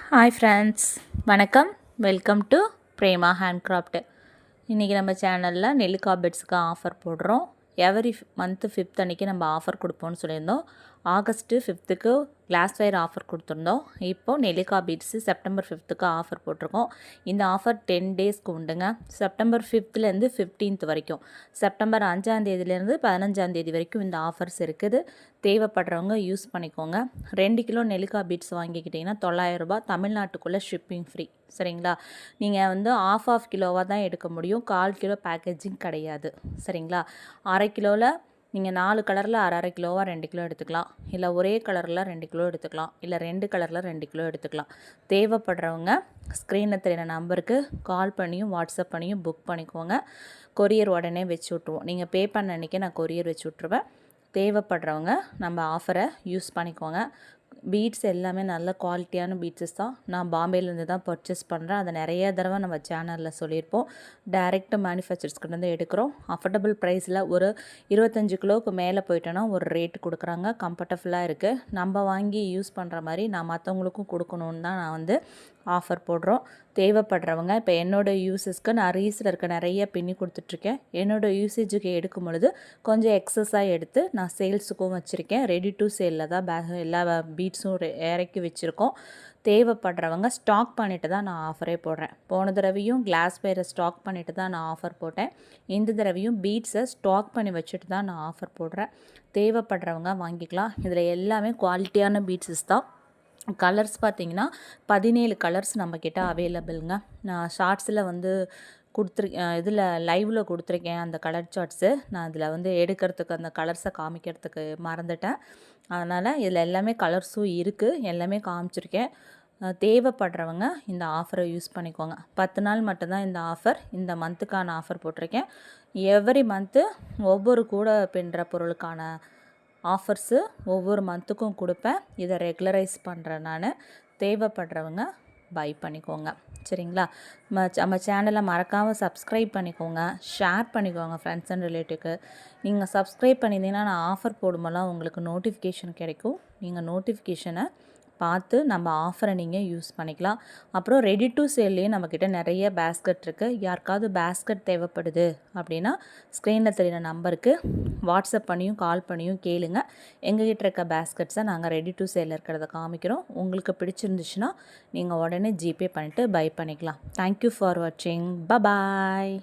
Hi friends, வணக்கம். Welcome to Prema handcraft. இன்றைக்கி நம்ம சேனலில் நெல்லிக்காய் பெட்ஸுக்கு ஆஃபர் போடுறோம். எவரி மந்த்து 5th அன்றைக்கி நம்ம ஆஃபர் கொடுப்போம்னு சொல்லியிருந்தோம். August 5th class fire offer கொடுத்துருந்தோம். இப்போது நெல்லிக்காய் பீட்ஸு செப்டம்பர் 5th ஆஃபர் போட்டிருக்கோம். இந்த ஆஃபர் 10 டேஸ்க்கு உண்டுங்க. செப்டம்பர் 5th 15th வரைக்கும், செப்டம்பர் 5ஆந்தேதியிலேருந்து 15ஆந்தேதி வரைக்கும் இந்த ஆஃபர்ஸ் இருக்குது. தேவைப்படுறவங்க யூஸ் பண்ணிக்கோங்க. 2 கிலோ நெல்லிக்காய் பீட்ஸ் வாங்கிக்கிட்டிங்கன்னா 900 ரூபாய், தமிழ்நாட்டுக்குள்ளே ஷிப்பிங் ஃப்ரீ. சரிங்களா? நீங்கள் ஆஃப் கிலோவாக தான் எடுக்க முடியும். 1/4 கிலோ பேக்கேஜிங் கிடையாது. சரிங்களா? 1/2 கிலோவில் நீங்கள் 4 கலரில் 1/2 கிலோவாக 2 கிலோ எடுத்துக்கலாம். இல்லை ஒரே கலரில் 2 கிலோ எடுத்துக்கலாம். இல்லை 2 கலரில் 2 கிலோ எடுத்துக்கலாம். தேவைப்படுறவங்க ஸ்க்ரீனில் தெரியிற நம்பருக்கு கால் பண்ணியும் வாட்ஸ்அப் பண்ணியும் புக் பண்ணிக்கோங்க. கொரியர் உடனே வச்சு விட்ருவோம். நீங்கள் பே பண்ண அன்றைக்கி நான் கொரியர் வச்சு விட்ருவேன். தேவைப்படுறவங்க நம்ம ஆஃபரை யூஸ் பண்ணிக்கோங்க. பீட்ஸ் எல்லாமே நல்ல குவாலிட்டியான பீட்ஸஸ் தான். நான் பாம்பேலேருந்து தான் பர்ச்சேஸ் பண்ணுறேன். அதை நிறைய தடவை நம்ம சேனலில் சொல்லியிருப்போம். டைரெக்ட் மேனுஃபேக்சர்ஸ்கிட்டேருந்து எடுக்கிறோம். அஃபோர்டபுள் ப்ரைஸில் ஒரு 25 கிலோவுக்கு மேலே போயிட்டோன்னா ஒரு ரேட் கொடுக்குறாங்க. கம்ஃபர்டபுளாக இருக்குது. நம்ம வாங்கி யூஸ் பண்ணுற மாதிரி நான் மற்றவங்களுக்கும் கொடுக்கணுன்னு தான் நான் ஆஃபர் போடுறோம். தேவைப்படுறவங்க இப்போ என்னோடய யூஸஸ்க்கு நான் ரீஸில் இருக்க நிறைய பின்னி கொடுத்துட்ருக்கேன். என்னோடய யூசேஜுக்கு எடுக்கும் பொழுது கொஞ்சம் எக்ஸஸாக எடுத்து நான் சேல்ஸுக்கும் வச்சுருக்கேன். ரெடி டு சேலில் தான் எல்லா பீட்ஸும் இறக்கி வச்சுருக்கோம். தேவைப்படுறவங்க ஸ்டாக் பண்ணிவிட்டு தான் நான் ஆஃபரே போடுறேன். போன தடவையும் கிளாஸ் வேரை ஸ்டாக் பண்ணிவிட்டு தான் நான் ஆஃபர் போட்டேன். இந்த தடவையும் பீட்ஸை ஸ்டாக் பண்ணி வச்சுட்டு தான் நான் ஆஃபர் போடுறேன். தேவைப்படுறவங்க வாங்கிக்கலாம். இதில் எல்லாமே குவாலிட்டியான பீட்ஸஸ் தான். கலர்ஸ் பார்த்திங்கன்னா 17 கலர்ஸ் நம்மக்கிட்ட அவைலபிளுங்க. நான் ஷார்ட்ஸில் இதில் லைவில் கொடுத்துருக்கேன் அந்த கலர் சார்ட்ஸு. நான் அதில் எடுக்கிறதுக்கு அந்த கலர்ஸை காமிக்கிறதுக்கு மறந்துட்டேன். அதனால் இதில் எல்லாமே கலர்ஸும் இருக்குது. எல்லாமே காமிச்சிருக்கேன். தேவைப்படுறவங்க இந்த ஆஃபரை யூஸ் பண்ணிக்கோங்க. 10 நாள் மட்டும்தான் இந்த ஆஃபர். இந்த மந்த்துக்கான ஆஃபர் போட்டிருக்கேன். எவ்ரி மந்த்து ஒவ்வொரு கூட பின்னுற பொருளுக்கான ஆஃபர்ஸு ஒவ்வொரு மந்த்துக்கும் கொடுப்பேன். இதை ரெகுலரைஸ் பண்ணுறேன் நான். தேவைப்படுறவங்க பை பண்ணிக்கோங்க. சரிங்களா? நம்ம சேனலை மறக்காமல் சப்ஸ்கிரைப் பண்ணிக்கோங்க. ஷேர் பண்ணிக்கோங்க ஃப்ரெண்ட்ஸ் அண்ட் ரிலேட்டிவ்க்கு. நீங்கள் சப்ஸ்கிரைப் பண்ணியிருந்தீங்கன்னா நான் ஆஃபர் போடும்போதெல்லாம் உங்களுக்கு நோட்டிஃபிகேஷன் கிடைக்கும். நீங்கள் நோட்டிஃபிகேஷனை பார்த்து நம்ம ஆஃபரை நீங்கள் யூஸ் பண்ணிக்கலாம். அப்புறம் ரெடி டு சேல்லையும் நம்மக்கிட்ட நிறைய பேஸ்கட் இருக்குது. யாருக்காவது பேஸ்கட் தேவைப்படுது அப்படின்னா ஸ்க்ரீனில் தெரிகிற நம்பருக்கு வாட்ஸ்அப் பண்ணியும் கால் பண்ணியும் கேளுங்க. எங்ககிட்ட இருக்க பேஸ்கட்ஸை நாங்கள் ரெடி டு சேலில் இருக்கிறத காமிக்கிறோம். உங்களுக்கு பிடிச்சிருந்துச்சுன்னா நீங்கள் உடனே ஜிபே பண்ணிவிட்டு பை பண்ணிக்கலாம். தேங்க்யூ ஃபார் வாட்சிங். பாய்.